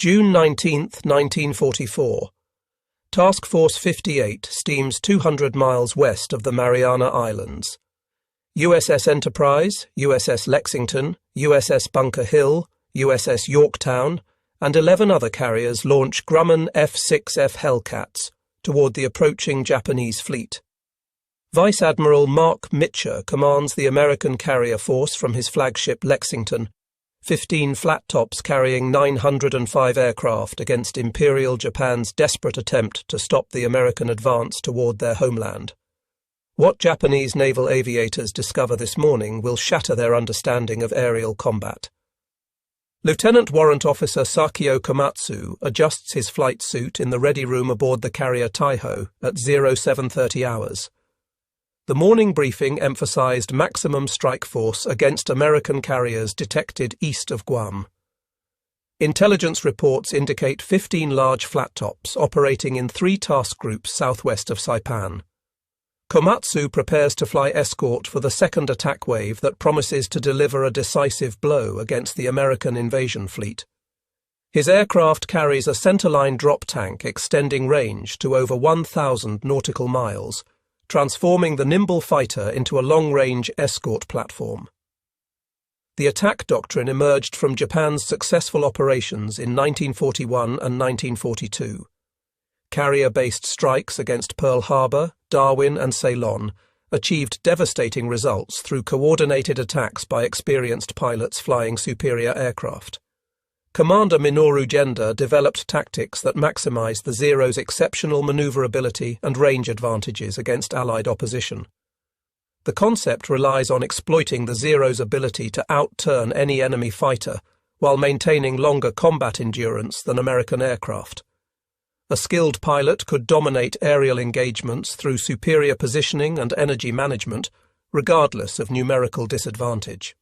June 19, 1944. Task Force 58 steams 200 miles west of the Mariana Islands. USS Enterprise, USS Lexington, USS Bunker Hill, USS Yorktown, and 11 other carriers launch Grumman F6F Hellcats toward the approaching Japanese fleet. Vice Admiral Mark Mitcher commands the American carrier force from his flagship Lexington, 15 flat tops carrying 905 aircraft against Imperial Japan's desperate attempt to stop the American advance toward their homeland. What Japanese naval aviators discover this morning will shatter their understanding of aerial combat. Lieutenant Warrant Officer Sakio Komatsu adjusts his flight suit in the ready room aboard the carrier Taiho at 0730 hours. The morning briefing emphasized maximum strike force against American carriers detected east of Guam. Intelligence reports indicate 15 large flat tops operating in 3 task groups southwest of Saipan. Komatsu prepares to fly escort for the second attack wave that promises to deliver a decisive blow against the American invasion fleet. His aircraft carries a centerline drop tank extending range to over 1,000 nautical miles, transforming the nimble fighter into a long-range escort platform. The attack doctrine emerged from Japan's successful operations in 1941 and 1942. Carrier-based strikes against Pearl Harbor, Darwin, and Ceylon achieved devastating results through coordinated attacks by experienced pilots flying superior aircraft. Commander Minoru Genda developed tactics that maximized the Zero's exceptional maneuverability and range advantages against Allied opposition. The concept relies on exploiting the Zero's ability to outturn any enemy fighter while maintaining longer combat endurance than American aircraft. A skilled pilot could dominate aerial engagements through superior positioning and energy management, regardless of numerical disadvantage.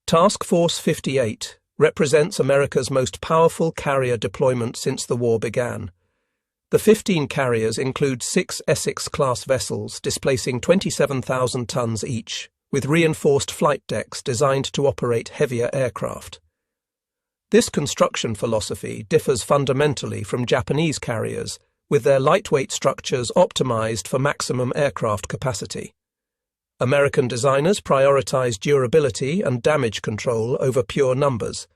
Task Force 58 represents America's most powerful carrier deployment since the war began. The 15 carriers include 6 Essex-class vessels displacing 27,000 tons each, with reinforced flight decks designed to operate heavier aircraft. This construction philosophy differs fundamentally from Japanese carriers, with their lightweight structures optimized for maximum aircraft capacity. American designers prioritize durability and damage control over pure numbers,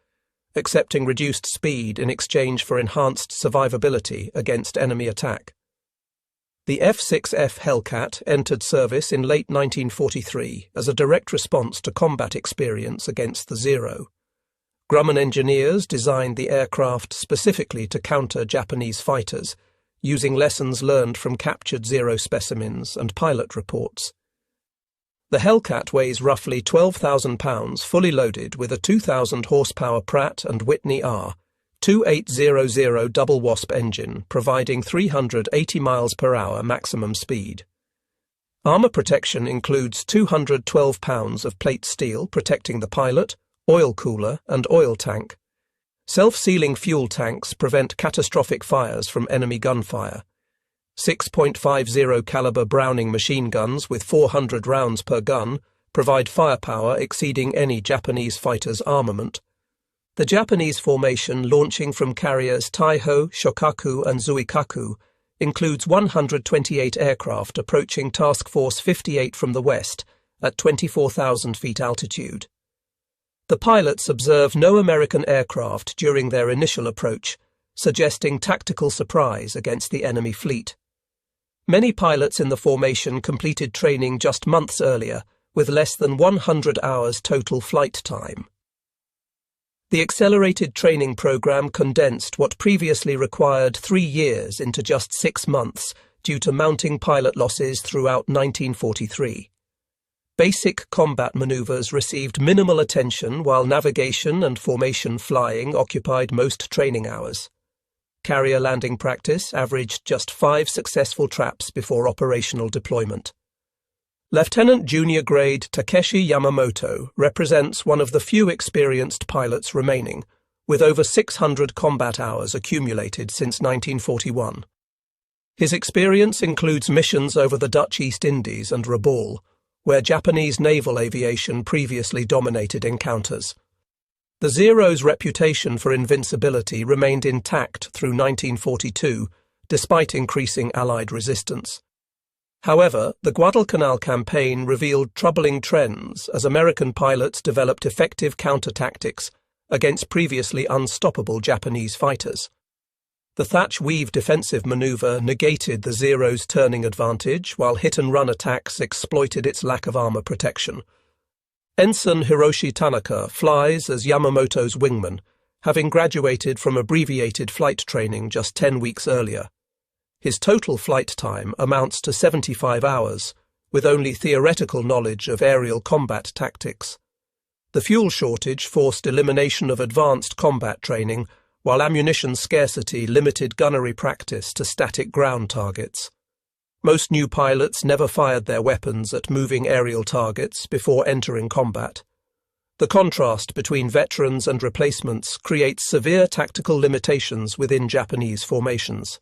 accepting reduced speed in exchange for enhanced survivability against enemy attack. The F6F Hellcat entered service in late 1943 as a direct response to combat experience against the Zero. Grumman engineers designed the aircraft specifically to counter Japanese fighters, using lessons learned from captured Zero specimens and pilot reports. The Hellcat weighs roughly 12,000 pounds fully loaded with a 2,000 horsepower Pratt & Whitney R 2800 double wasp engine providing 380 miles per hour maximum speed. Armor protection includes 212 pounds of plate steel protecting the pilot, oil cooler and oil tank. Self-sealing fuel tanks prevent catastrophic fires from enemy gunfire. 6.50 caliber Browning machine guns with 400 rounds per gun provide firepower exceeding any Japanese fighter's armament. The Japanese formation launching from carriers Taiho, Shokaku and Zuikaku includes 128 aircraft approaching Task Force 58 from the west at 24,000 feet altitude. The pilots observe no American aircraft during their initial approach, suggesting tactical surprise against the enemy fleet. Many pilots in the formation completed training just months earlier, with less than 100 hours total flight time. The accelerated training program condensed what previously required 3 years into just 6 months due to mounting pilot losses throughout 1943. Basic combat maneuvers received minimal attention while navigation and formation flying occupied most training hours. Carrier landing practice averaged just 5 successful traps before operational deployment. Lieutenant Junior Grade Takeshi Yamamoto represents one of the few experienced pilots remaining, with over 600 combat hours accumulated since 1941. His experience includes missions over the Dutch East Indies and Rabaul, where Japanese naval aviation previously dominated encounters. The Zero's reputation for invincibility remained intact through 1942, despite increasing Allied resistance. However, the Guadalcanal campaign revealed troubling trends as American pilots developed effective counter-tactics against previously unstoppable Japanese fighters. The thatch-weave defensive maneuver negated the Zero's turning advantage, while hit-and-run attacks exploited its lack of armor protection. Ensign Hiroshi Tanaka flies as Yamamoto's wingman, having graduated from abbreviated flight training just 10 weeks earlier. His total flight time amounts to 75 hours, with only theoretical knowledge of aerial combat tactics. The fuel shortage forced elimination of advanced combat training, while ammunition scarcity limited gunnery practice to static ground targets. Most new pilots never fired their weapons at moving aerial targets before entering combat. The contrast between veterans and replacements creates severe tactical limitations within Japanese formations.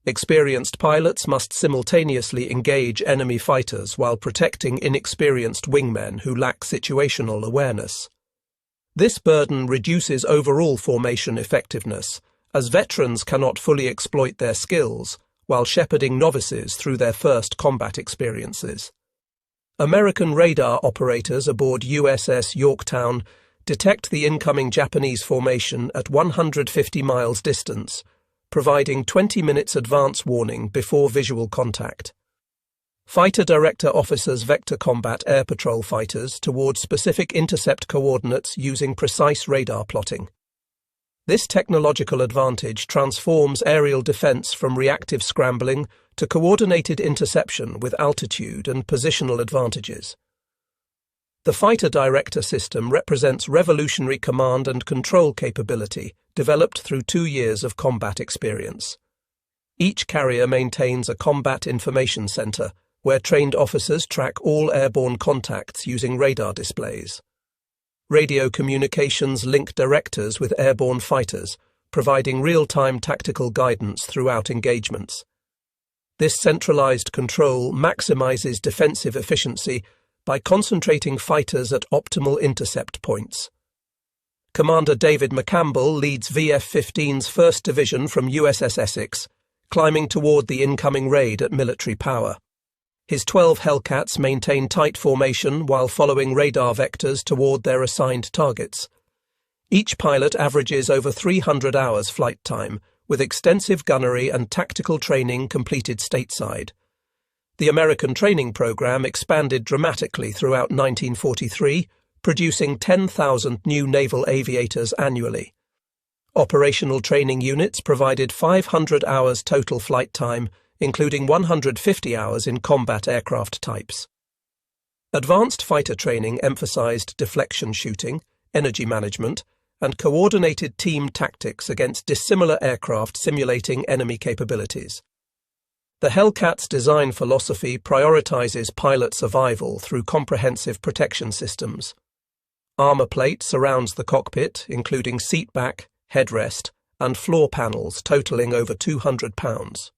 Experienced pilots must simultaneously engage enemy fighters while protecting inexperienced wingmen who lack situational awareness. This burden reduces overall formation effectiveness, as veterans cannot fully exploit their skills while shepherding novices through their first combat experiences. American radar operators aboard USS Yorktown detect the incoming Japanese formation at 150 miles distance, providing 20 minutes advance warning before visual contact. Fighter director officers vector combat air patrol fighters toward specific intercept coordinates using precise radar plotting. This technological advantage transforms aerial defense from reactive scrambling to coordinated interception with altitude and positional advantages. The fighter director system represents revolutionary command and control capability developed through 2 years of combat experience. Each carrier maintains a combat information center where trained officers track all airborne contacts using radar displays. Radio communications link directors with airborne fighters, providing real-time tactical guidance throughout engagements. This centralized control maximizes defensive efficiency by concentrating fighters at optimal intercept points. Commander David McCampbell leads VF-15's 1st Division from USS Essex, climbing toward the incoming raid at military power. His 12 Hellcats maintain tight formation while following radar vectors toward their assigned targets. Each pilot averages over 300 hours flight time, with extensive gunnery and tactical training completed stateside. The American training program expanded dramatically throughout 1943, producing 10,000 new naval aviators annually. Operational training units provided 500 hours total flight time, including 150 hours in combat aircraft types. Advanced fighter training emphasized deflection shooting, energy management, and coordinated team tactics against dissimilar aircraft simulating enemy capabilities. The Hellcat's design philosophy prioritizes pilot survival through comprehensive protection systems. Armor plate surrounds the cockpit, including seat back, headrest, and floor panels totaling over 200 pounds.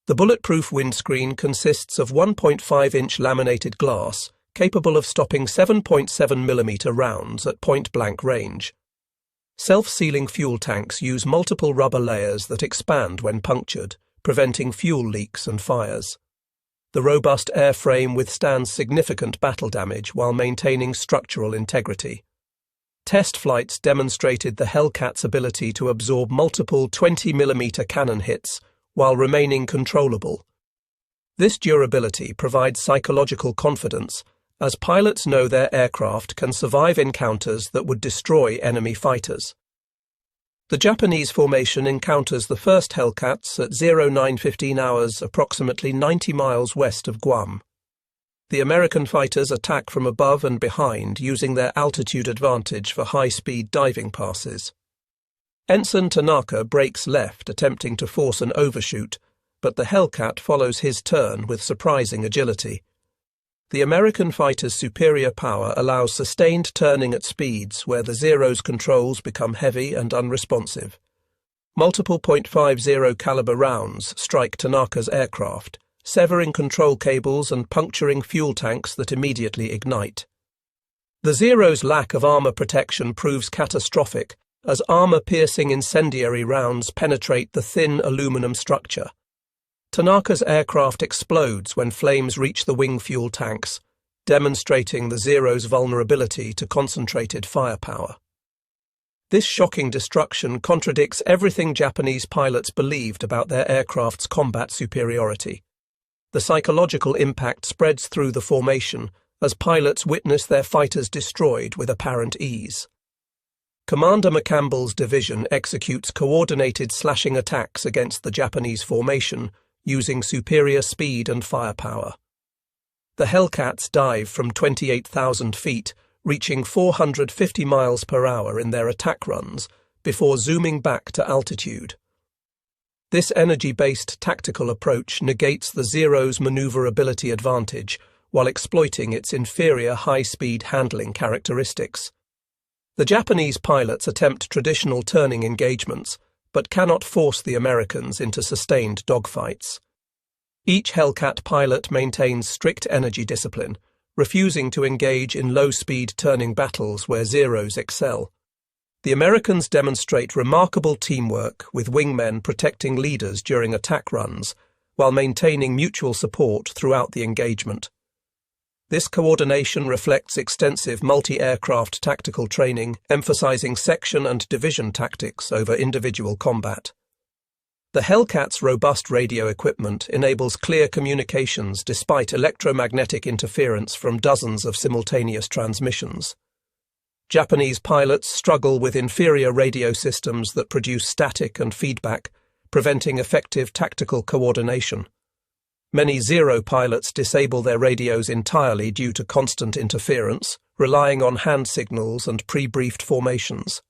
The bulletproof windscreen consists of 1.5-inch laminated glass capable of stopping 7.7mm rounds at point-blank range. Self-sealing fuel tanks use multiple rubber layers that expand when punctured, preventing fuel leaks and fires. The robust airframe withstands significant battle damage while maintaining structural integrity. Test flights demonstrated the Hellcat's ability to absorb multiple 20mm cannon hits while remaining controllable. This durability provides psychological confidence, as pilots know their aircraft can survive encounters that would destroy enemy fighters. The Japanese formation encounters the first Hellcats at 09:15 hours approximately 90 miles west of Guam. The American fighters attack from above and behind using their altitude advantage for high-speed diving passes. Ensign Tanaka breaks left, attempting to force an overshoot, but the Hellcat follows his turn with surprising agility. The American fighter's superior power allows sustained turning at speeds where the Zero's controls become heavy and unresponsive. Multiple .50 caliber rounds strike Tanaka's aircraft, severing control cables and puncturing fuel tanks that immediately ignite. The Zero's lack of armor protection proves catastrophic, as armor-piercing incendiary rounds penetrate the thin aluminum structure. Tanaka's aircraft explodes when flames reach the wing fuel tanks, demonstrating the Zero's vulnerability to concentrated firepower. This shocking destruction contradicts everything Japanese pilots believed about their aircraft's combat superiority. The psychological impact spreads through the formation as pilots witness their fighters destroyed with apparent ease. Commander McCampbell's division executes coordinated slashing attacks against the Japanese formation using superior speed and firepower. The Hellcats dive from 28,000 feet, reaching 450 miles per hour in their attack runs before zooming back to altitude. This energy-based tactical approach negates the Zero's maneuverability advantage while exploiting its inferior high-speed handling characteristics. The Japanese pilots attempt traditional turning engagements, but cannot force the Americans into sustained dogfights. Each Hellcat pilot maintains strict energy discipline, refusing to engage in low-speed turning battles where Zeros excel. The Americans demonstrate remarkable teamwork, with wingmen protecting leaders during attack runs, while maintaining mutual support throughout the engagement. This coordination reflects extensive multi-aircraft tactical training, emphasizing section and division tactics over individual combat. The Hellcat's robust radio equipment enables clear communications despite electromagnetic interference from dozens of simultaneous transmissions. Japanese pilots struggle with inferior radio systems that produce static and feedback, preventing effective tactical coordination. Many Zero pilots disable their radios entirely due to constant interference, relying on hand signals and pre-briefed formations.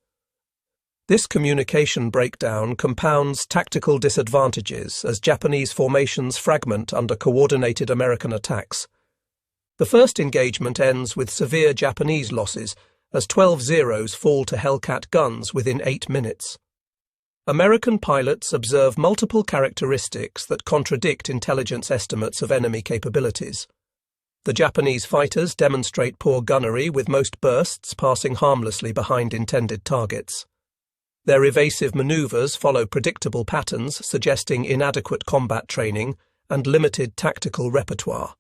This communication breakdown compounds tactical disadvantages as Japanese formations fragment under coordinated American attacks. The first engagement ends with severe Japanese losses, as 12 Zeros fall to Hellcat guns within 8 minutes. American pilots observe multiple characteristics that contradict intelligence estimates of enemy capabilities. The Japanese fighters demonstrate poor gunnery, with most bursts passing harmlessly behind intended targets. Their evasive maneuvers follow predictable patterns, suggesting inadequate combat training and limited tactical repertoire.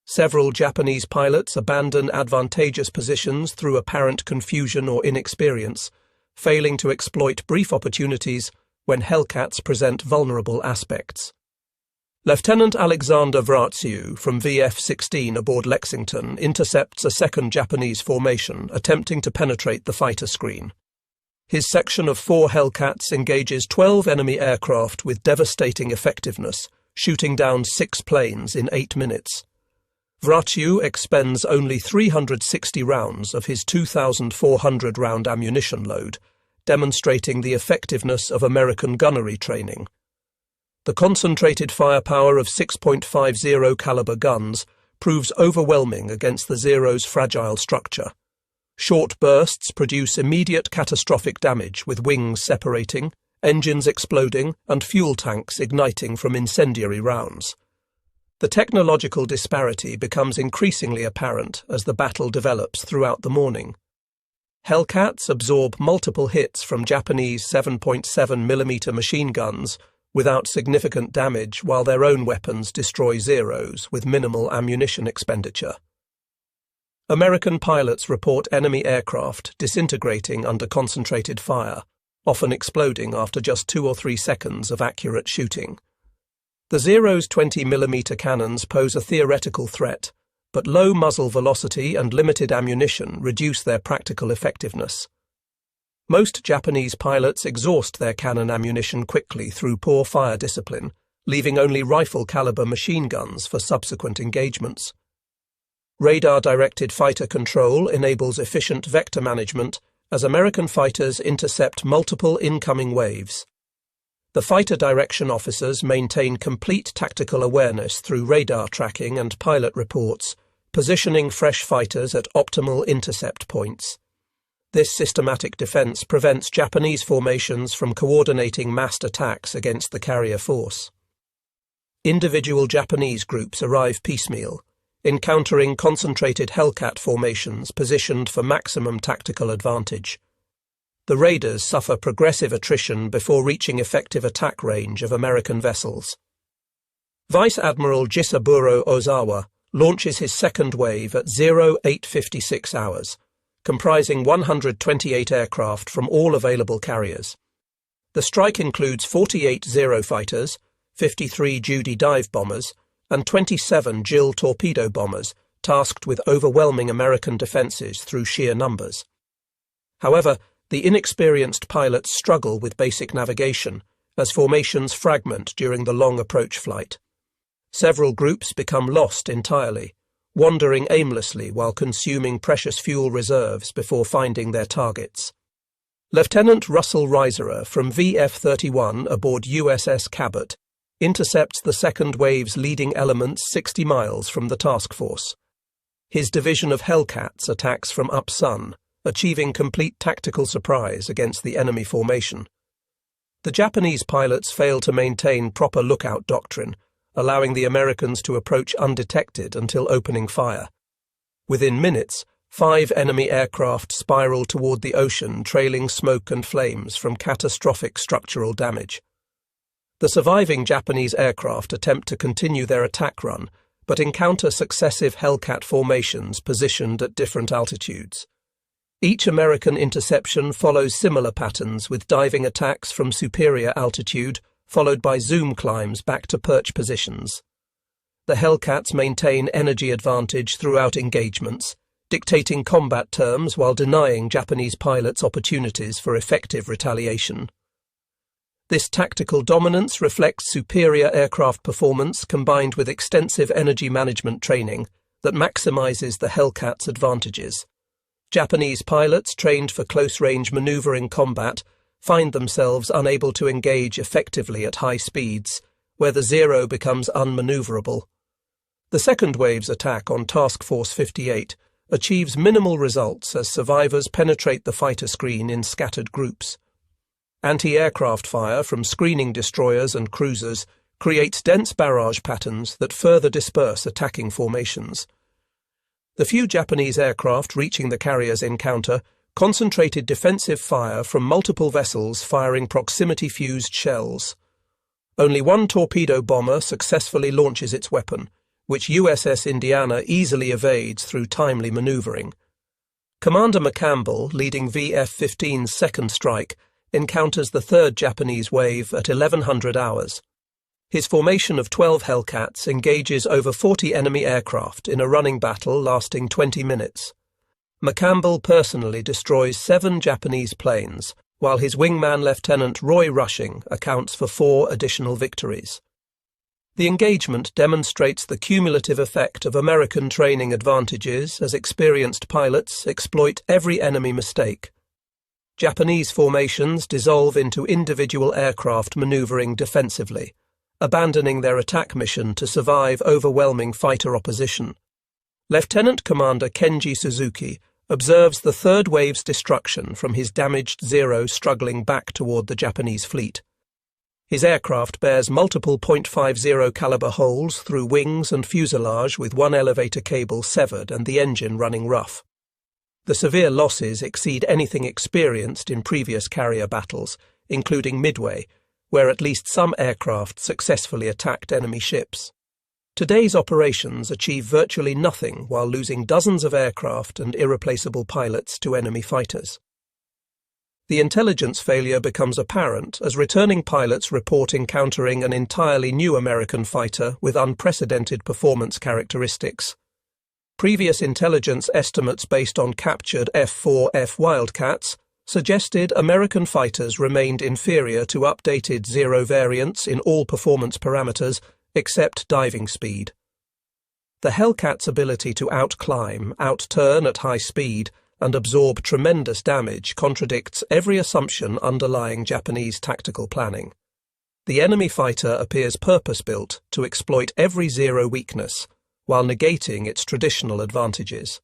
Several Japanese pilots abandon advantageous positions through apparent confusion or inexperience, failing to exploit brief opportunities when Hellcats present vulnerable aspects. Lieutenant Alexander Vratsiu from VF-16 aboard Lexington intercepts a second Japanese formation attempting to penetrate the fighter screen. His section of 4 Hellcats engages 12 enemy aircraft with devastating effectiveness, shooting down 6 planes in 8 minutes. Vratsiu expends only 360 rounds of his 2,400-round ammunition load, demonstrating the effectiveness of American gunnery training. The concentrated firepower of 6.50 caliber guns proves overwhelming against the Zero's fragile structure. Short bursts produce immediate catastrophic damage, with wings separating, engines exploding, and fuel tanks igniting from incendiary rounds. The technological disparity becomes increasingly apparent as the battle develops throughout the morning. Hellcats absorb multiple hits from Japanese 7.7mm machine guns without significant damage, while their own weapons destroy Zeros with minimal ammunition expenditure. American pilots report enemy aircraft disintegrating under concentrated fire, often exploding after just 2 or 3 seconds of accurate shooting. The Zero's 20mm cannons pose a theoretical threat, but low muzzle velocity and limited ammunition reduce their practical effectiveness. Most Japanese pilots exhaust their cannon ammunition quickly through poor fire discipline, leaving only rifle-caliber machine guns for subsequent engagements. Radar-directed fighter control enables efficient vector management as American fighters intercept multiple incoming waves. The fighter direction officers maintain complete tactical awareness through radar tracking and pilot reports, positioning fresh fighters at optimal intercept points. This systematic defense prevents Japanese formations from coordinating massed attacks against the carrier force. Individual Japanese groups arrive piecemeal, encountering concentrated Hellcat formations positioned for maximum tactical advantage. The raiders suffer progressive attrition before reaching effective attack range of American vessels. Vice Admiral Jisaburo Ozawa launches his second wave at 0856 hours, comprising 128 aircraft from all available carriers. The strike includes 48 Zero fighters, 53 Judy dive bombers, and 27 Jill torpedo bombers tasked with overwhelming American defences through sheer numbers. However, the inexperienced pilots struggle with basic navigation as formations fragment during the long approach flight. Several groups become lost entirely, wandering aimlessly while consuming precious fuel reserves before finding their targets. Lieutenant Russell Reiserer from VF-31 aboard USS Cabot intercepts the second wave's leading elements 60 miles from the task force. His division of Hellcats attacks from up-sun, achieving complete tactical surprise against the enemy formation. The Japanese pilots fail to maintain proper lookout doctrine, allowing the Americans to approach undetected until opening fire. Within minutes, 5 enemy aircraft spiral toward the ocean, trailing smoke and flames from catastrophic structural damage. The surviving Japanese aircraft attempt to continue their attack run, but encounter successive Hellcat formations positioned at different altitudes. Each American interception follows similar patterns, with diving attacks from superior altitude, followed by zoom climbs back to perch positions. The Hellcats maintain energy advantage throughout engagements, dictating combat terms while denying Japanese pilots opportunities for effective retaliation. This tactical dominance reflects superior aircraft performance combined with extensive energy management training that maximizes the Hellcats' advantages. Japanese pilots trained for close-range maneuvering combat find themselves unable to engage effectively at high speeds, where the Zero becomes unmaneuverable. The second wave's attack on Task Force 58 achieves minimal results as survivors penetrate the fighter screen in scattered groups. Anti-aircraft fire from screening destroyers and cruisers creates dense barrage patterns that further disperse attacking formations. The few Japanese aircraft reaching the carrier's encounter concentrated defensive fire from multiple vessels firing proximity-fused shells. Only one torpedo bomber successfully launches its weapon, which USS Indiana easily evades through timely maneuvering. Commander McCampbell, leading VF-15's second strike, encounters the third Japanese wave at 1100 hours. His formation of 12 Hellcats engages over 40 enemy aircraft in a running battle lasting 20 minutes. McCampbell personally destroys 7 Japanese planes, while his wingman Lieutenant Roy Rushing accounts for 4 additional victories. The engagement demonstrates the cumulative effect of American training advantages as experienced pilots exploit every enemy mistake. Japanese formations dissolve into individual aircraft maneuvering defensively, abandoning their attack mission to survive overwhelming fighter opposition. Lieutenant Commander Kenji Suzuki observes the third wave's destruction from his damaged Zero struggling back toward the Japanese fleet. His aircraft bears multiple .50 caliber holes through wings and fuselage, with one elevator cable severed and the engine running rough. The severe losses exceed anything experienced in previous carrier battles, including Midway, where at least some aircraft successfully attacked enemy ships. Today's operations achieve virtually nothing while losing dozens of aircraft and irreplaceable pilots to enemy fighters. The intelligence failure becomes apparent as returning pilots report encountering an entirely new American fighter with unprecedented performance characteristics. Previous intelligence estimates based on captured F6F Wildcats suggested American fighters remained inferior to updated Zero variants in all performance parameters except diving speed. The Hellcat's ability to outclimb, outturn at high speed, and absorb tremendous damage contradicts every assumption underlying Japanese tactical planning. The enemy fighter appears purpose-built to exploit every Zero weakness, while negating its traditional advantages.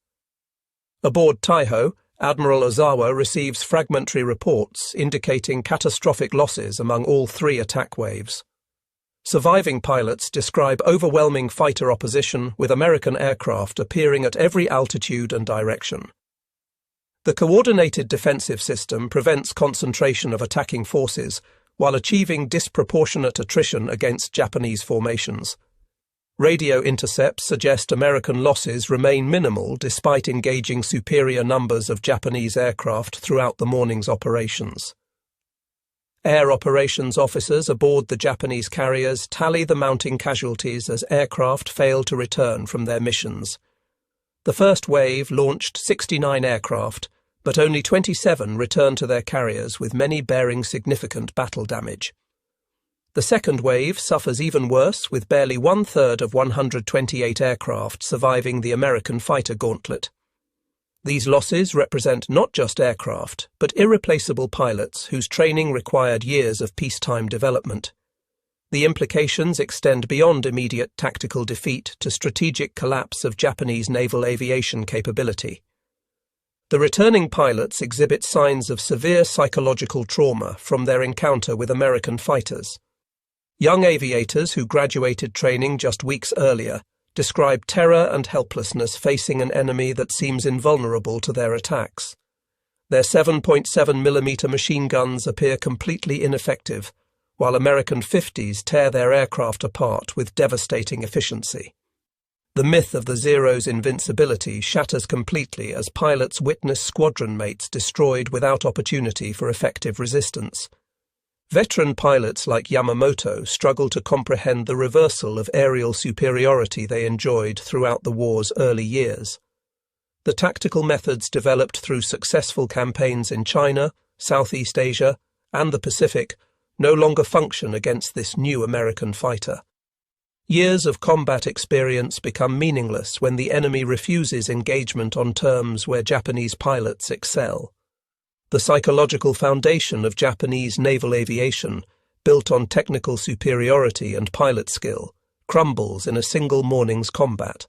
Aboard Taiho, Admiral Ozawa receives fragmentary reports indicating catastrophic losses among all 3 attack waves. Surviving pilots describe overwhelming fighter opposition, with American aircraft appearing at every altitude and direction. The coordinated defensive system prevents concentration of attacking forces while achieving disproportionate attrition against Japanese formations. Radio intercepts suggest American losses remain minimal despite engaging superior numbers of Japanese aircraft throughout the morning's operations. Air operations officers aboard the Japanese carriers tally the mounting casualties as aircraft fail to return from their missions. The first wave launched 69 aircraft, but only 27 returned to their carriers, with many bearing significant battle damage. The second wave suffers even worse, with barely one-third of 128 aircraft surviving the American fighter gauntlet. These losses represent not just aircraft, but irreplaceable pilots whose training required years of peacetime development. The implications extend beyond immediate tactical defeat to strategic collapse of Japanese naval aviation capability. The returning pilots exhibit signs of severe psychological trauma from their encounter with American fighters. Young aviators who graduated training just weeks earlier describe terror and helplessness facing an enemy that seems invulnerable to their attacks. Their 7.7mm machine guns appear completely ineffective, while American 50s tear their aircraft apart with devastating efficiency. The myth of the Zero's invincibility shatters completely as pilots witness squadron mates destroyed without opportunity for effective resistance. Veteran pilots like Yamamoto struggle to comprehend the reversal of aerial superiority they enjoyed throughout the war's early years. The tactical methods developed through successful campaigns in China, Southeast Asia, and the Pacific no longer function against this new American fighter. Years of combat experience become meaningless when the enemy refuses engagement on terms where Japanese pilots excel. The psychological foundation of Japanese naval aviation, built on technical superiority and pilot skill, crumbles in a single morning's combat.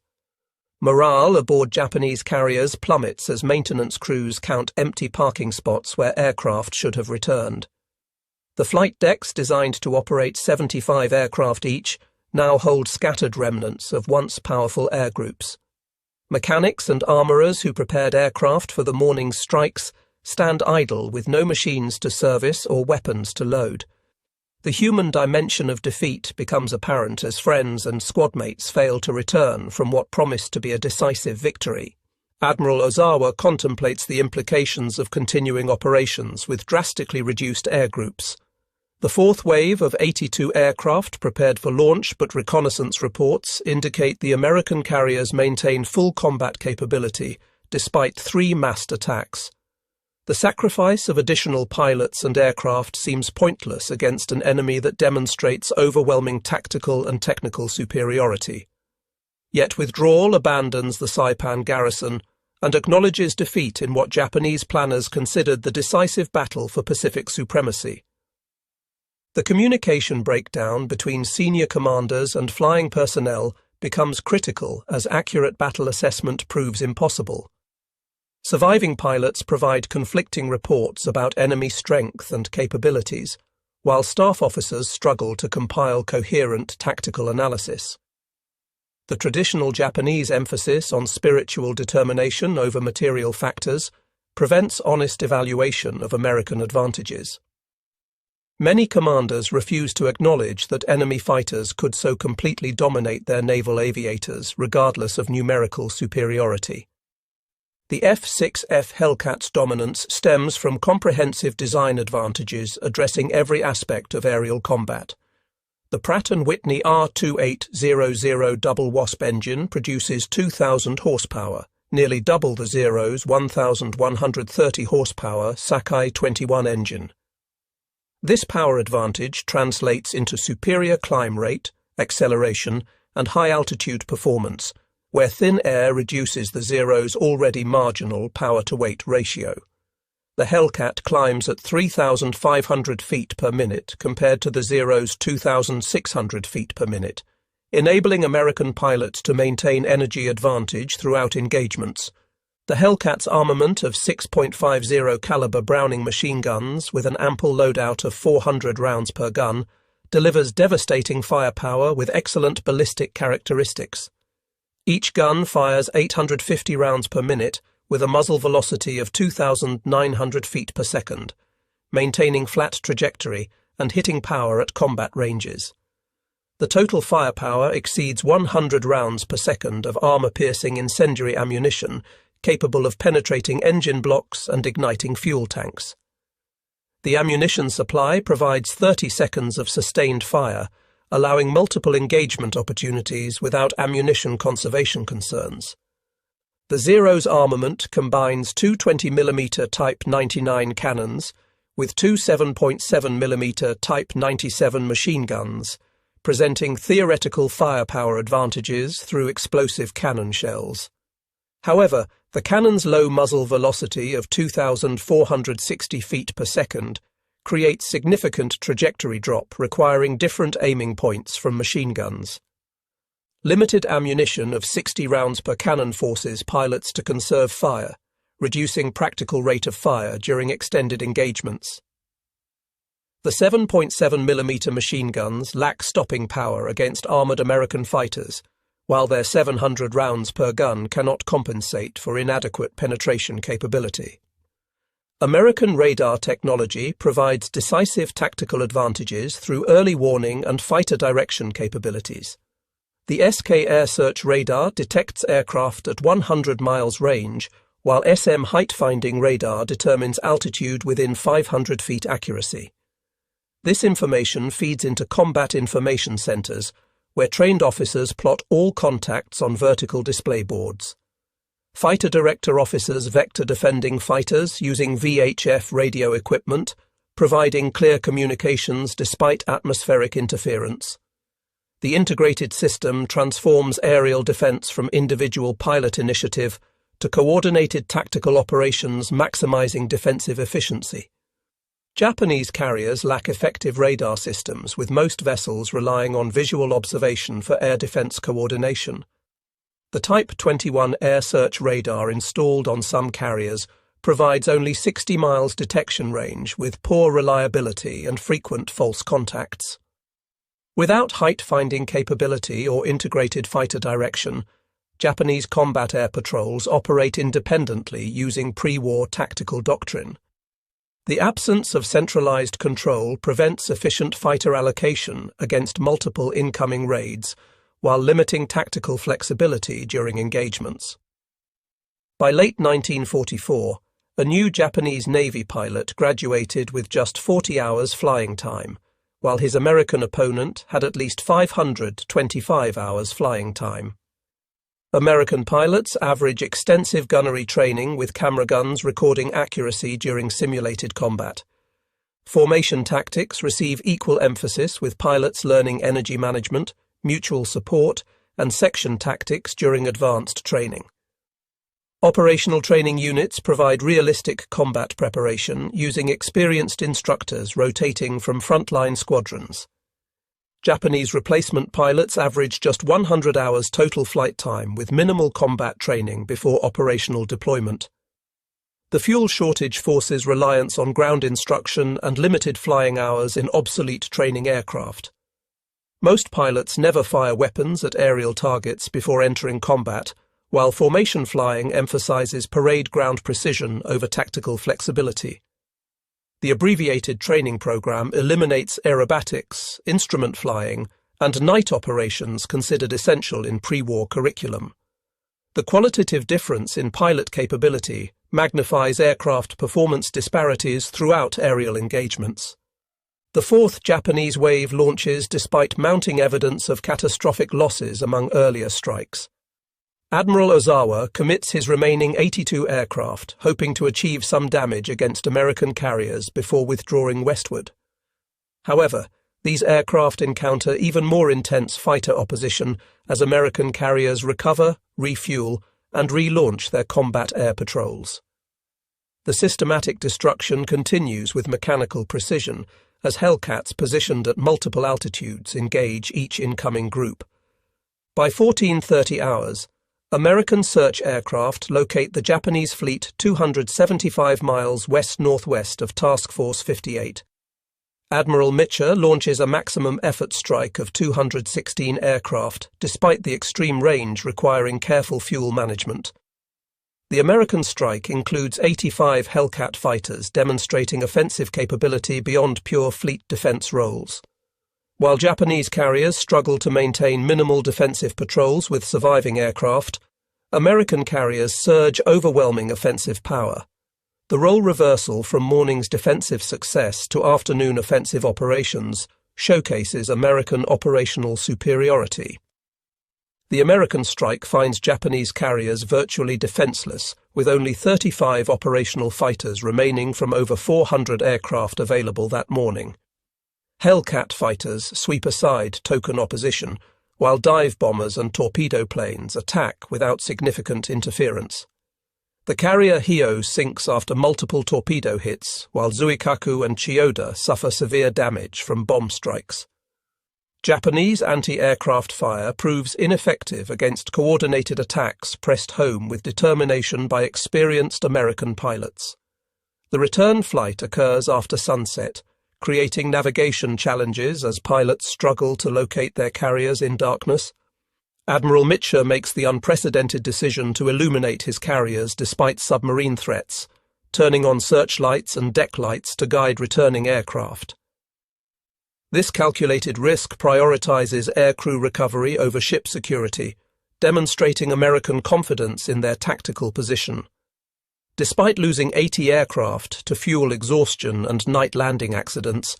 Morale aboard Japanese carriers plummets as maintenance crews count empty parking spots where aircraft should have returned. The flight decks, designed to operate 75 aircraft each, now hold scattered remnants of once powerful air groups. Mechanics and armourers who prepared aircraft for the morning's strikes stand idle with no machines to service or weapons to load. The human dimension of defeat becomes apparent as friends and squadmates fail to return from what promised to be a decisive victory. Admiral Ozawa contemplates the implications of continuing operations with drastically reduced air groups. The fourth wave of 82 aircraft prepared for launch, but reconnaissance reports indicate the American carriers maintain full combat capability despite 3 massed attacks. The sacrifice of additional pilots and aircraft seems pointless against an enemy that demonstrates overwhelming tactical and technical superiority. Yet withdrawal abandons the Saipan garrison and acknowledges defeat in what Japanese planners considered the decisive battle for Pacific supremacy. The communication breakdown between senior commanders and flying personnel becomes critical as accurate battle assessment proves impossible. Surviving pilots provide conflicting reports about enemy strength and capabilities, while staff officers struggle to compile coherent tactical analysis. The traditional Japanese emphasis on spiritual determination over material factors prevents honest evaluation of American advantages. Many commanders refuse to acknowledge that enemy fighters could so completely dominate their naval aviators regardless of numerical superiority. The F6F Hellcat's dominance stems from comprehensive design advantages addressing every aspect of aerial combat. The Pratt & Whitney R2800 double Wasp engine produces 2,000 horsepower, nearly double the Zero's 1,130 horsepower Sakai 21 engine. This power advantage translates into superior climb rate, acceleration, and high-altitude performance, where thin air reduces the Zero's already marginal power-to-weight ratio. The Hellcat climbs at 3,500 feet per minute compared to the Zero's 2,600 feet per minute, enabling American pilots to maintain energy advantage throughout engagements. The Hellcat's armament of 6.50 caliber Browning machine guns with an ample loadout of 400 rounds per gun delivers devastating firepower with excellent ballistic characteristics. Each gun fires 850 rounds per minute with a muzzle velocity of 2,900 feet per second, maintaining flat trajectory and hitting power at combat ranges. The total firepower exceeds 100 rounds per second of armor-piercing incendiary ammunition capable of penetrating engine blocks and igniting fuel tanks. The ammunition supply provides 30 seconds of sustained fire, allowing multiple engagement opportunities without ammunition conservation concerns. The Zero's armament combines two 20mm Type 99 cannons with two 7.7mm Type 97 machine guns, presenting theoretical firepower advantages through explosive cannon shells. However, the cannon's low muzzle velocity of 2,460 feet per second creates significant trajectory drop requiring different aiming points from machine guns. Limited ammunition of 60 rounds per cannon forces pilots to conserve fire, reducing practical rate of fire during extended engagements. The 7.7mm machine guns lack stopping power against armoured American fighters, while their 700 rounds per gun cannot compensate for inadequate penetration capability. American radar technology provides decisive tactical advantages through early warning and fighter direction capabilities. The SK Air Search radar detects aircraft at 100 miles range, while SM height-finding radar determines altitude within 500 feet accuracy. This information feeds into combat information centres, where trained officers plot all contacts on vertical display boards. Fighter director officers vector defending fighters using VHF radio equipment, providing clear communications despite atmospheric interference. The integrated system transforms aerial defence from individual pilot initiative to coordinated tactical operations maximising defensive efficiency. Japanese carriers lack effective radar systems, with most vessels relying on visual observation for air defence coordination. The Type 21 air search radar installed on some carriers provides only 60 miles detection range with poor reliability and frequent false contacts. Without height-finding capability or integrated fighter direction, Japanese combat air patrols operate independently using pre-war tactical doctrine. The absence of centralized control prevents efficient fighter allocation against multiple incoming raids, while limiting tactical flexibility during engagements. By late 1944, a new Japanese Navy pilot graduated with just 40 hours flying time, while his American opponent had at least 525 hours flying time. American pilots average extensive gunnery training with camera guns recording accuracy during simulated combat. Formation tactics receive equal emphasis with pilots learning energy management, mutual support, and section tactics during advanced training. Operational training units provide realistic combat preparation using experienced instructors rotating from frontline squadrons. Japanese replacement pilots average just 100 hours total flight time with minimal combat training before operational deployment. The fuel shortage forces reliance on ground instruction and limited flying hours in obsolete training aircraft. Most pilots never fire weapons at aerial targets before entering combat, while formation flying emphasizes parade ground precision over tactical flexibility. The abbreviated training program eliminates aerobatics, instrument flying, and night operations considered essential in pre-war curriculum. The qualitative difference in pilot capability magnifies aircraft performance disparities throughout aerial engagements. The fourth Japanese wave launches despite mounting evidence of catastrophic losses among earlier strikes. Admiral Ozawa commits his remaining 82 aircraft, hoping to achieve some damage against American carriers before withdrawing westward. However, these aircraft encounter even more intense fighter opposition as American carriers recover, refuel, and relaunch their combat air patrols. The systematic destruction continues with mechanical precision as Hellcats positioned at multiple altitudes engage each incoming group. By 14:30 hours, American search aircraft locate the Japanese fleet 275 miles west-northwest of Task Force 58. Admiral Mitchell launches a maximum effort strike of 216 aircraft, despite the extreme range requiring careful fuel management. The American strike includes 85 Hellcat fighters demonstrating offensive capability beyond pure fleet defense roles. While Japanese carriers struggle to maintain minimal defensive patrols with surviving aircraft, American carriers surge overwhelming offensive power. The role reversal from morning's defensive success to afternoon offensive operations showcases American operational superiority. The American strike finds Japanese carriers virtually defenseless, with only 35 operational fighters remaining from over 400 aircraft available that morning. Hellcat fighters sweep aside token opposition, while dive bombers and torpedo planes attack without significant interference. The carrier Hio sinks after multiple torpedo hits, while Zuikaku and Chiyoda suffer severe damage from bomb strikes. Japanese anti-aircraft fire proves ineffective against coordinated attacks pressed home with determination by experienced American pilots. The return flight occurs after sunset, creating navigation challenges as pilots struggle to locate their carriers in darkness. Admiral Mitchell makes the unprecedented decision to illuminate his carriers despite submarine threats, turning on searchlights and deck lights to guide returning aircraft. This calculated risk prioritizes aircrew recovery over ship security, demonstrating American confidence in their tactical position. Despite losing 80 aircraft to fuel exhaustion and night landing accidents,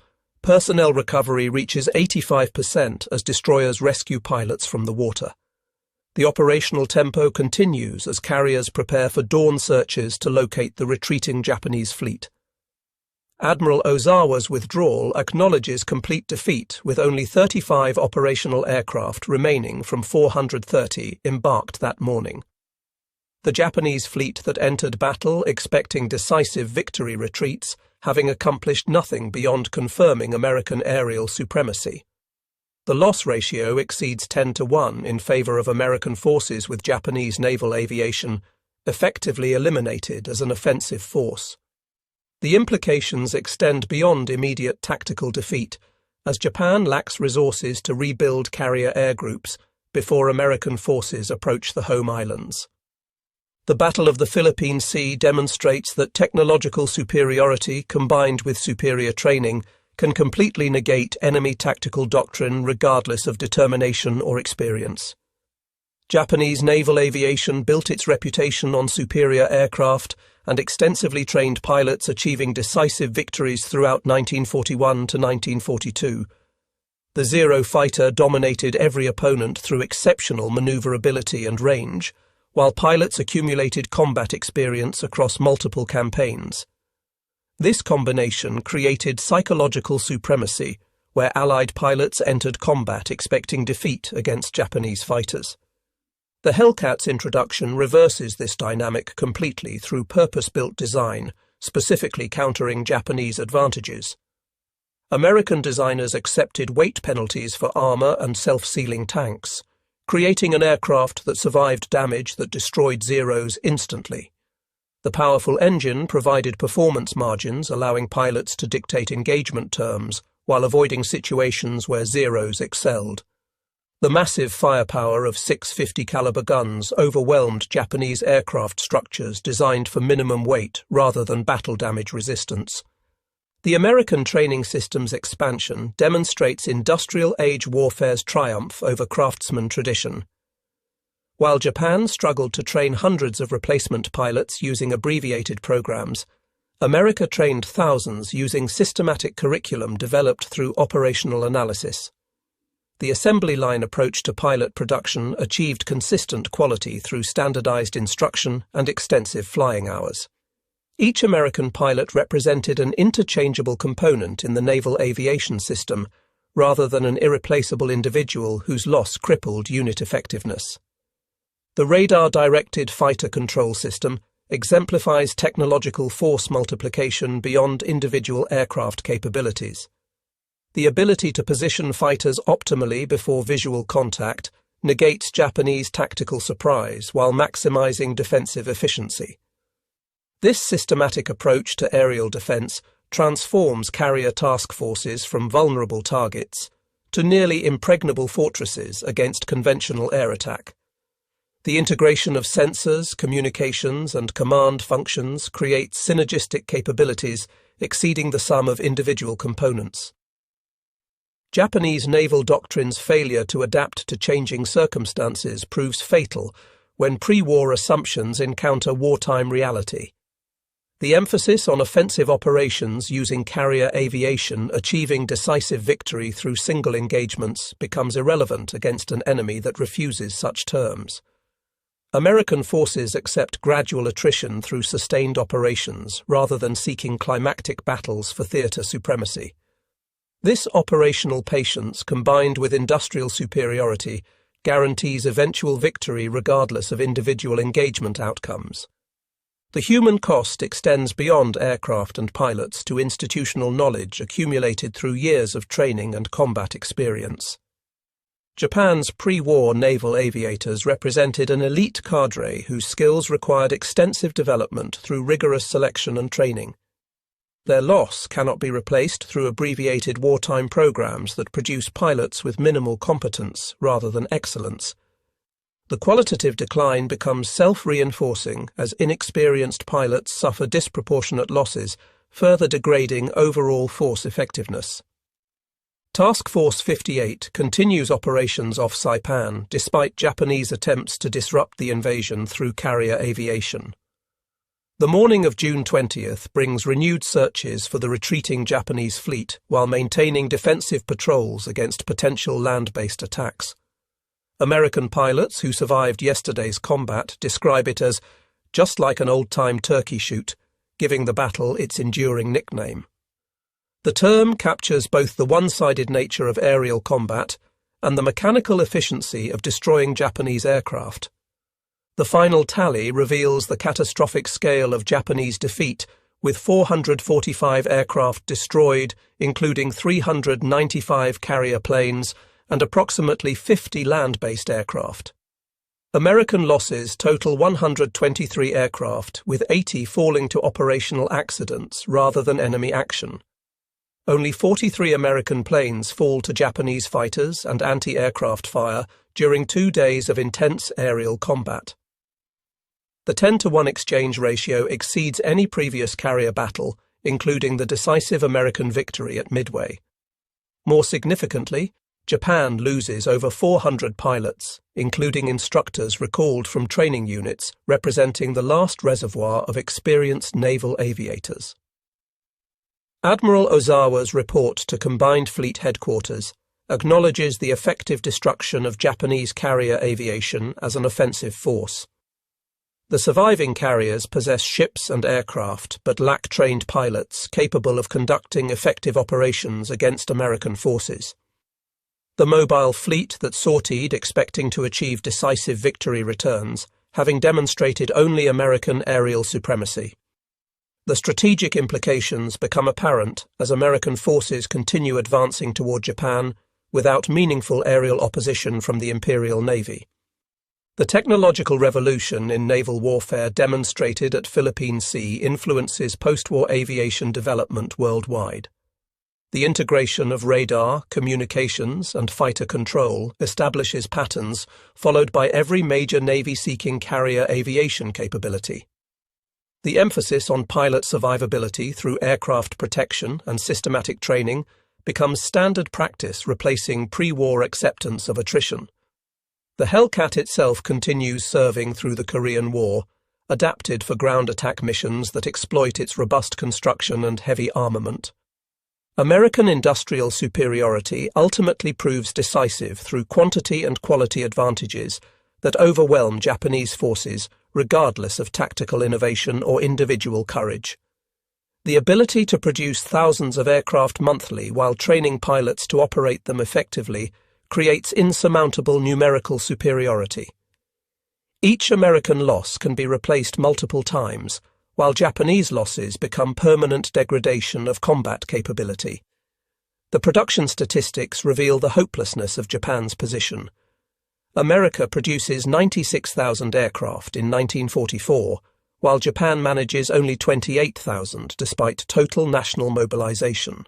personnel recovery reaches 85% as destroyers rescue pilots from the water. The operational tempo continues as carriers prepare for dawn searches to locate the retreating Japanese fleet. Admiral Ozawa's withdrawal acknowledges complete defeat with only 35 operational aircraft remaining from 430 embarked that morning. The Japanese fleet that entered battle expecting decisive victory retreats, having accomplished nothing beyond confirming American aerial supremacy. The loss ratio exceeds 10-1 in favor of American forces with Japanese naval aviation, effectively eliminated as an offensive force. The implications extend beyond immediate tactical defeat, as Japan lacks resources to rebuild carrier air groups before American forces approach the home islands. The Battle of the Philippine Sea demonstrates that technological superiority combined with superior training can completely negate enemy tactical doctrine regardless of determination or experience. Japanese naval aviation built its reputation on superior aircraft and extensively trained pilots achieving decisive victories throughout 1941 to 1942. The Zero fighter dominated every opponent through exceptional maneuverability and range, while pilots accumulated combat experience across multiple campaigns. This combination created psychological supremacy, where Allied pilots entered combat expecting defeat against Japanese fighters. The Hellcat's introduction reverses this dynamic completely through purpose-built design, specifically countering Japanese advantages. American designers accepted weight penalties for armor and self-sealing tanks, creating an aircraft that survived damage that destroyed Zeros instantly. The powerful engine provided performance margins, allowing pilots to dictate engagement terms while avoiding situations where Zeros excelled. The massive firepower of 650 caliber guns overwhelmed Japanese aircraft structures designed for minimum weight rather than battle damage resistance. The American training system's expansion demonstrates industrial age warfare's triumph over craftsman tradition. While Japan struggled to train hundreds of replacement pilots using abbreviated programs, America trained thousands using systematic curriculum developed through operational analysis. The assembly line approach to pilot production achieved consistent quality through standardized instruction and extensive flying hours. Each American pilot represented an interchangeable component in the naval aviation system, rather than an irreplaceable individual whose loss crippled unit effectiveness. The radar-directed fighter control system exemplifies technological force multiplication beyond individual aircraft capabilities. The ability to position fighters optimally before visual contact negates Japanese tactical surprise while maximizing defensive efficiency. This systematic approach to aerial defense transforms carrier task forces from vulnerable targets to nearly impregnable fortresses against conventional air attack. The integration of sensors, communications, and command functions creates synergistic capabilities exceeding the sum of individual components. Japanese naval doctrine's failure to adapt to changing circumstances proves fatal when pre-war assumptions encounter wartime reality. The emphasis on offensive operations using carrier aviation achieving decisive victory through single engagements becomes irrelevant against an enemy that refuses such terms. American forces accept gradual attrition through sustained operations rather than seeking climactic battles for theatre supremacy. This operational patience, combined with industrial superiority, guarantees eventual victory regardless of individual engagement outcomes. The human cost extends beyond aircraft and pilots to institutional knowledge accumulated through years of training and combat experience. Japan's pre-war naval aviators represented an elite cadre whose skills required extensive development through rigorous selection and training. Their loss cannot be replaced through abbreviated wartime programs that produce pilots with minimal competence rather than excellence. The qualitative decline becomes self-reinforcing as inexperienced pilots suffer disproportionate losses, further degrading overall force effectiveness. Task Force 58 continues operations off Saipan despite Japanese attempts to disrupt the invasion through carrier aviation. The morning of June 20th brings renewed searches for the retreating Japanese fleet while maintaining defensive patrols against potential land-based attacks. American pilots who survived yesterday's combat describe it as just like an old-time turkey shoot, giving the battle its enduring nickname. The term captures both the one-sided nature of aerial combat and the mechanical efficiency of destroying Japanese aircraft. The final tally reveals the catastrophic scale of Japanese defeat, with 445 aircraft destroyed, including 395 carrier planes and approximately 50 land-based aircraft. American losses total 123 aircraft, with 80 falling to operational accidents rather than enemy action. Only 43 American planes fall to Japanese fighters and anti-aircraft fire during 2 days of intense aerial combat. The 10-to-1 exchange ratio exceeds any previous carrier battle, including the decisive American victory at Midway. More significantly, Japan loses over 400 pilots, including instructors recalled from training units representing the last reservoir of experienced naval aviators. Admiral Ozawa's report to Combined Fleet Headquarters acknowledges the effective destruction of Japanese carrier aviation as an offensive force. The surviving carriers possess ships and aircraft but lack trained pilots capable of conducting effective operations against American forces. The mobile fleet that sortied expecting to achieve decisive victory returns, having demonstrated only American aerial supremacy. The strategic implications become apparent as American forces continue advancing toward Japan without meaningful aerial opposition from the Imperial Navy. The technological revolution in naval warfare demonstrated at Philippine Sea influences post-war aviation development worldwide. The integration of radar, communications, and fighter control establishes patterns followed by every major Navy-seeking carrier aviation capability. The emphasis on pilot survivability through aircraft protection and systematic training becomes standard practice, replacing pre-war acceptance of attrition. The Hellcat itself continues serving through the Korean War, adapted for ground attack missions that exploit its robust construction and heavy armament. American industrial superiority ultimately proves decisive through quantity and quality advantages that overwhelm Japanese forces regardless of tactical innovation or individual courage. The ability to produce thousands of aircraft monthly while training pilots to operate them effectively creates insurmountable numerical superiority. Each American loss can be replaced multiple times, while Japanese losses become permanent degradation of combat capability. The production statistics reveal the hopelessness of Japan's position. America produces 96,000 aircraft in 1944, while Japan manages only 28,000 despite total national mobilization.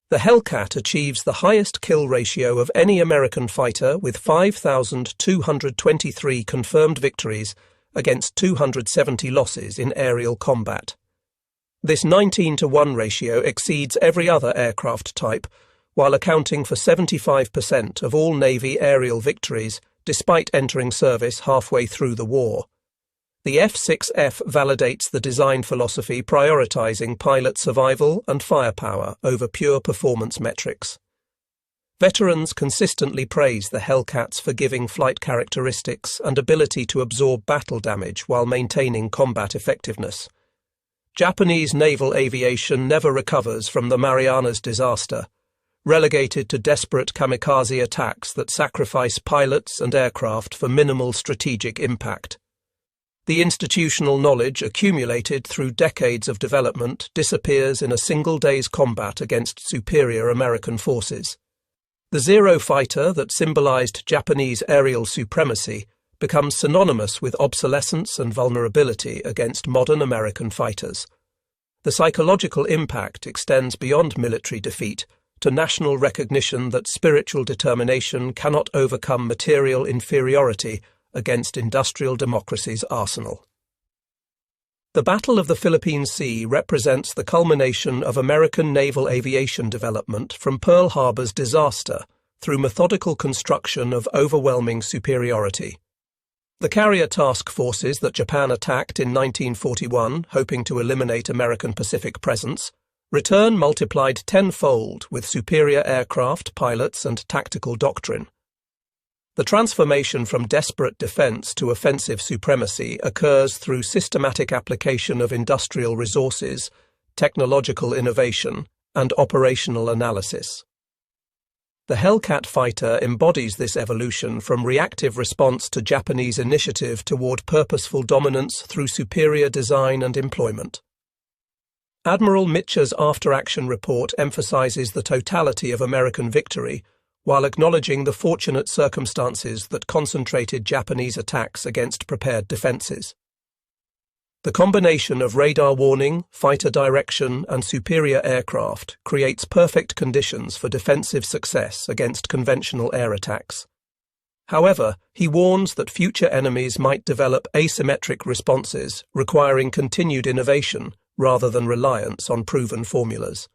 The Hellcat achieves the highest kill ratio of any American fighter with 5,223 confirmed victories against 270 losses in aerial combat. This 19-to-1 ratio exceeds every other aircraft type, while accounting for 75% of all Navy aerial victories despite entering service halfway through the war. The F6F validates the design philosophy prioritizing pilot survival and firepower over pure performance metrics. Veterans consistently praise the Hellcat's forgiving flight characteristics and ability to absorb battle damage while maintaining combat effectiveness. Japanese naval aviation never recovers from the Marianas disaster, relegated to desperate kamikaze attacks that sacrifice pilots and aircraft for minimal strategic impact. The institutional knowledge accumulated through decades of development disappears in a single day's combat against superior American forces. The Zero fighter that symbolized Japanese aerial supremacy becomes synonymous with obsolescence and vulnerability against modern American fighters. The psychological impact extends beyond military defeat to national recognition that spiritual determination cannot overcome material inferiority against industrial democracy's arsenal. The Battle of the Philippine Sea represents the culmination of American naval aviation development from Pearl Harbor's disaster through methodical construction of overwhelming superiority. The carrier task forces that Japan attacked in 1941, hoping to eliminate American Pacific presence, return multiplied tenfold with superior aircraft, pilots, and tactical doctrine. The transformation from desperate defense to offensive supremacy occurs through systematic application of industrial resources, technological innovation, and operational analysis. The Hellcat fighter embodies this evolution from reactive response to Japanese initiative toward purposeful dominance through superior design and employment. Admiral Mitcher's after-action report emphasizes the totality of American victory, while acknowledging the fortunate circumstances that concentrated Japanese attacks against prepared defenses. The combination of radar warning, fighter direction, and superior aircraft creates perfect conditions for defensive success against conventional air attacks. However, he warns that future enemies might develop asymmetric responses requiring continued innovation rather than reliance on proven formulas.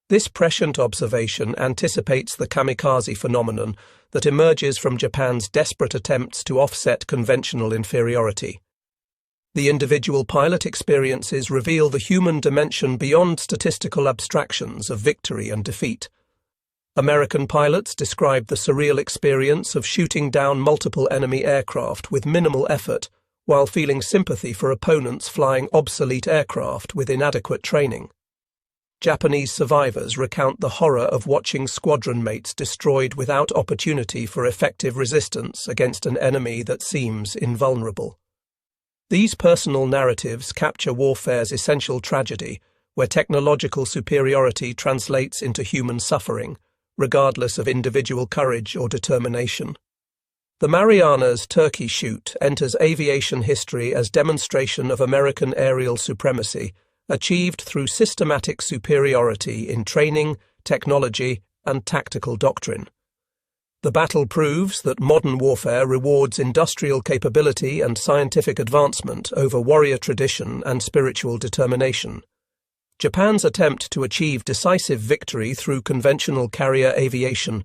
This prescient observation anticipates the kamikaze phenomenon that emerges from Japan's desperate attempts to offset conventional inferiority. The individual pilot experiences reveal the human dimension beyond statistical abstractions of victory and defeat. American pilots describe the surreal experience of shooting down multiple enemy aircraft with minimal effort while feeling sympathy for opponents flying obsolete aircraft with inadequate training. Japanese survivors recount the horror of watching squadron mates destroyed without opportunity for effective resistance against an enemy that seems invulnerable. These personal narratives capture warfare's essential tragedy, where technological superiority translates into human suffering, regardless of individual courage or determination. The Marianas Turkey Shoot enters aviation history as demonstration of American aerial supremacy, achieved through systematic superiority in training, technology, and tactical doctrine. The battle proves that modern warfare rewards industrial capability and scientific advancement over warrior tradition and spiritual determination. Japan's attempt to achieve decisive victory through conventional carrier aviation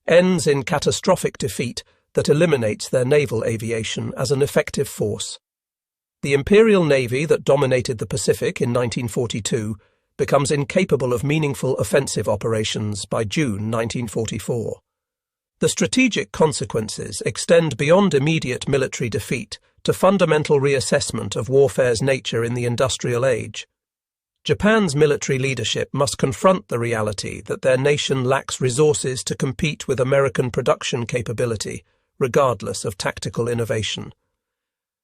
ends in catastrophic defeat that eliminates their naval aviation as an effective force. The Imperial Navy that dominated the Pacific in 1942 becomes incapable of meaningful offensive operations by June 1944. The strategic consequences extend beyond immediate military defeat to fundamental reassessment of warfare's nature in the industrial age. Japan's military leadership must confront the reality that their nation lacks resources to compete with American production capability, regardless of tactical innovation.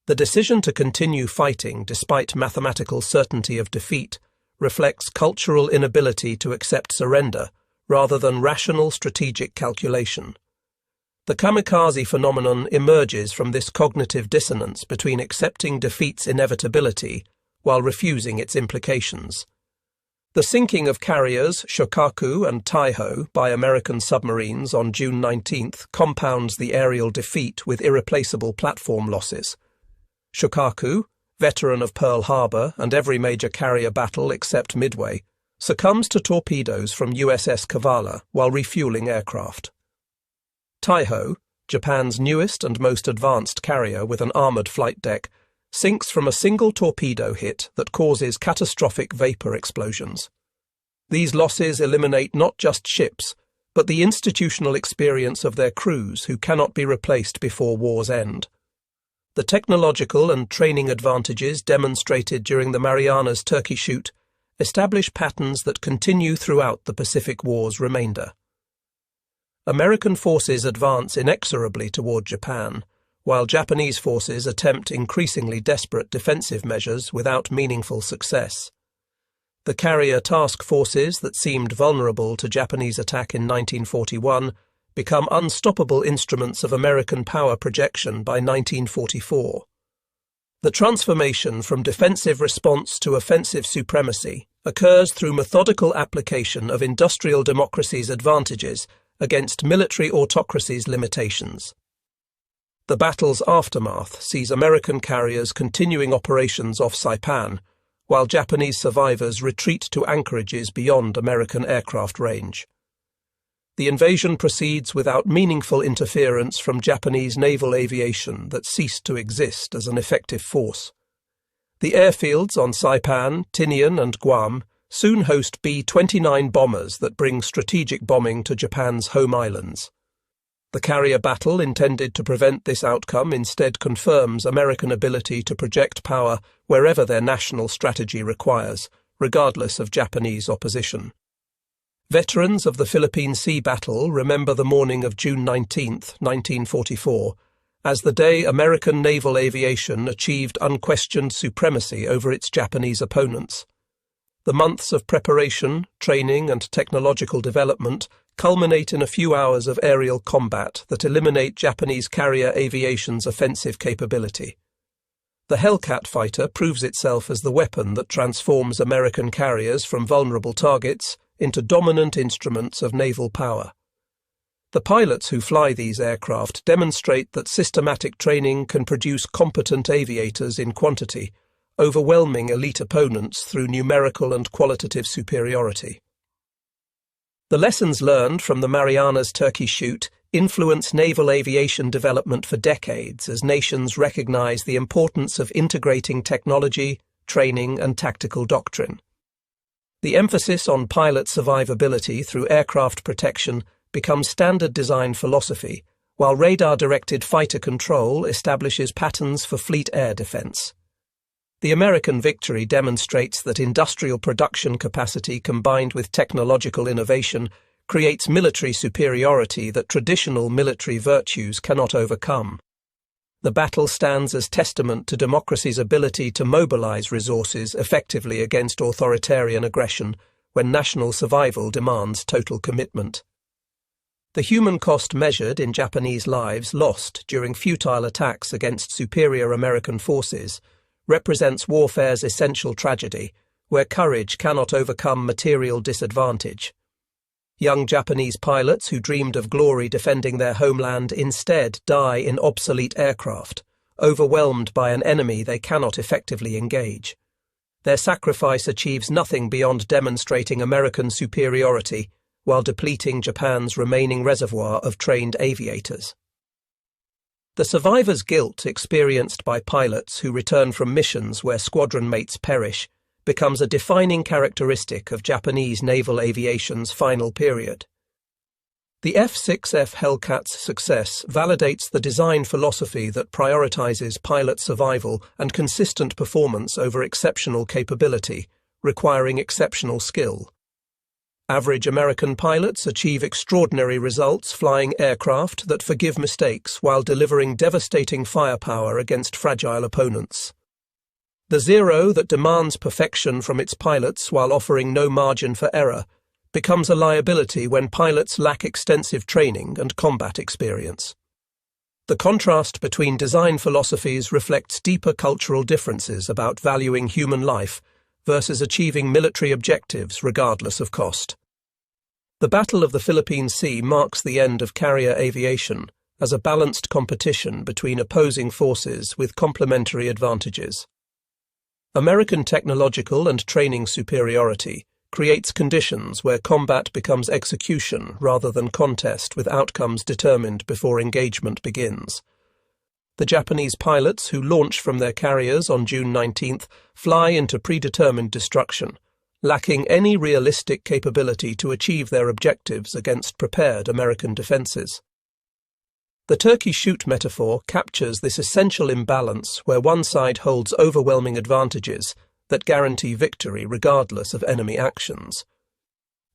The decision to continue fighting despite mathematical certainty of defeat reflects cultural inability to accept surrender rather than rational strategic calculation. The kamikaze phenomenon emerges from this cognitive dissonance between accepting defeat's inevitability while refusing its implications. The sinking of carriers Shokaku and Taiho by American submarines on June 19th compounds the aerial defeat with irreplaceable platform losses. Shokaku, veteran of Pearl Harbor and every major carrier battle except Midway, succumbs to torpedoes from USS Kavala while refueling aircraft. Taiho, Japan's newest and most advanced carrier with an armoured flight deck, sinks from a single torpedo hit that causes catastrophic vapour explosions. These losses eliminate not just ships, but the institutional experience of their crews who cannot be replaced before war's end. The technological and training advantages demonstrated during the Marianas Turkey Shoot establish patterns that continue throughout the Pacific War's remainder. American forces advance inexorably toward Japan, while Japanese forces attempt increasingly desperate defensive measures without meaningful success. The carrier task forces that seemed vulnerable to Japanese attack in 1941 become unstoppable instruments of American power projection by 1944. The transformation from defensive response to offensive supremacy occurs through methodical application of industrial democracy's advantages against military autocracy's limitations. The battle's aftermath sees American carriers continuing operations off Saipan, while Japanese survivors retreat to anchorages beyond American aircraft range. The invasion proceeds without meaningful interference from Japanese naval aviation that ceased to exist as an effective force. The airfields on Saipan, Tinian and Guam soon host B-29 bombers that bring strategic bombing to Japan's home islands. The carrier battle intended to prevent this outcome instead confirms American ability to project power wherever their national strategy requires, regardless of Japanese opposition. Veterans of the Philippine Sea battle remember the morning of June 19, 1944, as the day American naval aviation achieved unquestioned supremacy over its Japanese opponents. The months of preparation, training and technological development culminate in a few hours of aerial combat that eliminate Japanese carrier aviation's offensive capability. The Hellcat fighter proves itself as the weapon that transforms American carriers from vulnerable targets into dominant instruments of naval power. The pilots who fly these aircraft demonstrate that systematic training can produce competent aviators in quantity, overwhelming elite opponents through numerical and qualitative superiority. The lessons learned from the Marianas Turkey Shoot influence naval aviation development for decades as nations recognize the importance of integrating technology, training, and tactical doctrine. The emphasis on pilot survivability through aircraft protection becomes standard design philosophy, while radar-directed fighter control establishes patterns for fleet air defense. The American victory demonstrates that industrial production capacity combined with technological innovation creates military superiority that traditional military virtues cannot overcome. The battle stands as testament to democracy's ability to mobilize resources effectively against authoritarian aggression when national survival demands total commitment. The human cost measured in Japanese lives lost during futile attacks against superior American forces represents warfare's essential tragedy, where courage cannot overcome material disadvantage. Young Japanese pilots who dreamed of glory defending their homeland instead die in obsolete aircraft, overwhelmed by an enemy they cannot effectively engage. Their sacrifice achieves nothing beyond demonstrating American superiority while depleting Japan's remaining reservoir of trained aviators. The survivor's guilt experienced by pilots who return from missions where squadron mates perish becomes a defining characteristic of Japanese naval aviation's final period. The F6F Hellcat's success validates the design philosophy that prioritizes pilot survival and consistent performance over exceptional capability, requiring exceptional skill. Average American pilots achieve extraordinary results flying aircraft that forgive mistakes while delivering devastating firepower against fragile opponents. The Zero that demands perfection from its pilots while offering no margin for error becomes a liability when pilots lack extensive training and combat experience. The contrast between design philosophies reflects deeper cultural differences about valuing human life versus achieving military objectives regardless of cost. The Battle of the Philippine Sea marks the end of carrier aviation as a balanced competition between opposing forces with complementary advantages. American technological and training superiority creates conditions where combat becomes execution rather than contest with outcomes determined before engagement begins. The Japanese pilots who launch from their carriers on June 19th fly into predetermined destruction, lacking any realistic capability to achieve their objectives against prepared American defenses. The Turkey Shoot metaphor captures this essential imbalance where one side holds overwhelming advantages that guarantee victory regardless of enemy actions.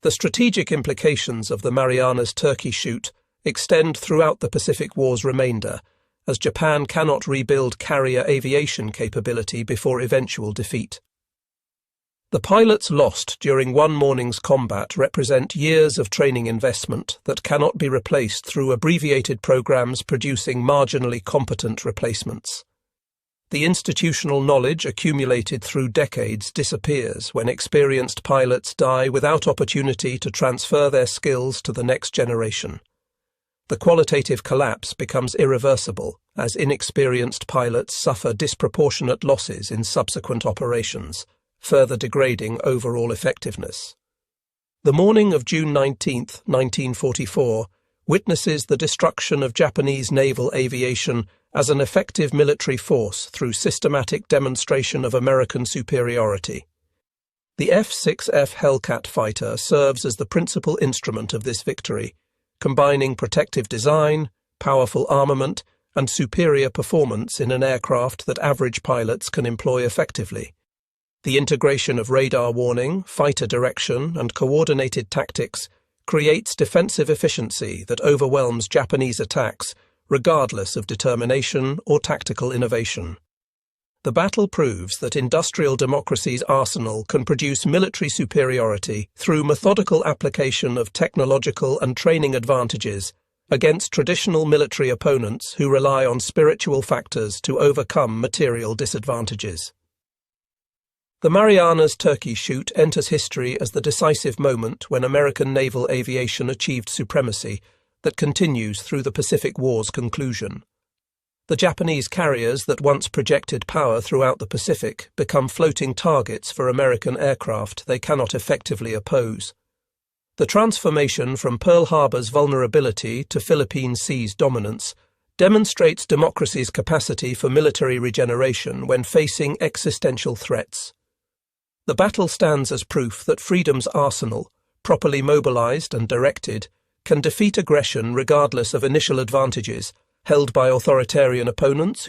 The strategic implications of the Marianas Turkey Shoot extend throughout the Pacific War's remainder, as Japan cannot rebuild carrier aviation capability before eventual defeat. The pilots lost during one morning's combat represent years of training investment that cannot be replaced through abbreviated programs producing marginally competent replacements. The institutional knowledge accumulated through decades disappears when experienced pilots die without opportunity to transfer their skills to the next generation. The qualitative collapse becomes irreversible as inexperienced pilots suffer disproportionate losses in subsequent operations, further degrading overall effectiveness. The morning of June 19, 1944, witnesses the destruction of Japanese naval aviation as an effective military force through systematic demonstration of American superiority. The F6F Hellcat fighter serves as the principal instrument of this victory, combining protective design, powerful armament, and superior performance in an aircraft that average pilots can employ effectively. The integration of radar warning, fighter direction, and coordinated tactics creates defensive efficiency that overwhelms Japanese attacks regardless of determination or tactical innovation. The battle proves that industrial democracy's arsenal can produce military superiority through methodical application of technological and training advantages against traditional military opponents who rely on spiritual factors to overcome material disadvantages. The Marianas Turkey Shoot enters history as the decisive moment when American naval aviation achieved supremacy that continues through the Pacific War's conclusion. The Japanese carriers that once projected power throughout the Pacific become floating targets for American aircraft they cannot effectively oppose. The transformation from Pearl Harbor's vulnerability to Philippine Sea's dominance demonstrates democracy's capacity for military regeneration when facing existential threats. The battle stands as proof that freedom's arsenal, properly mobilized and directed, can defeat aggression regardless of initial advantages held by authoritarian opponents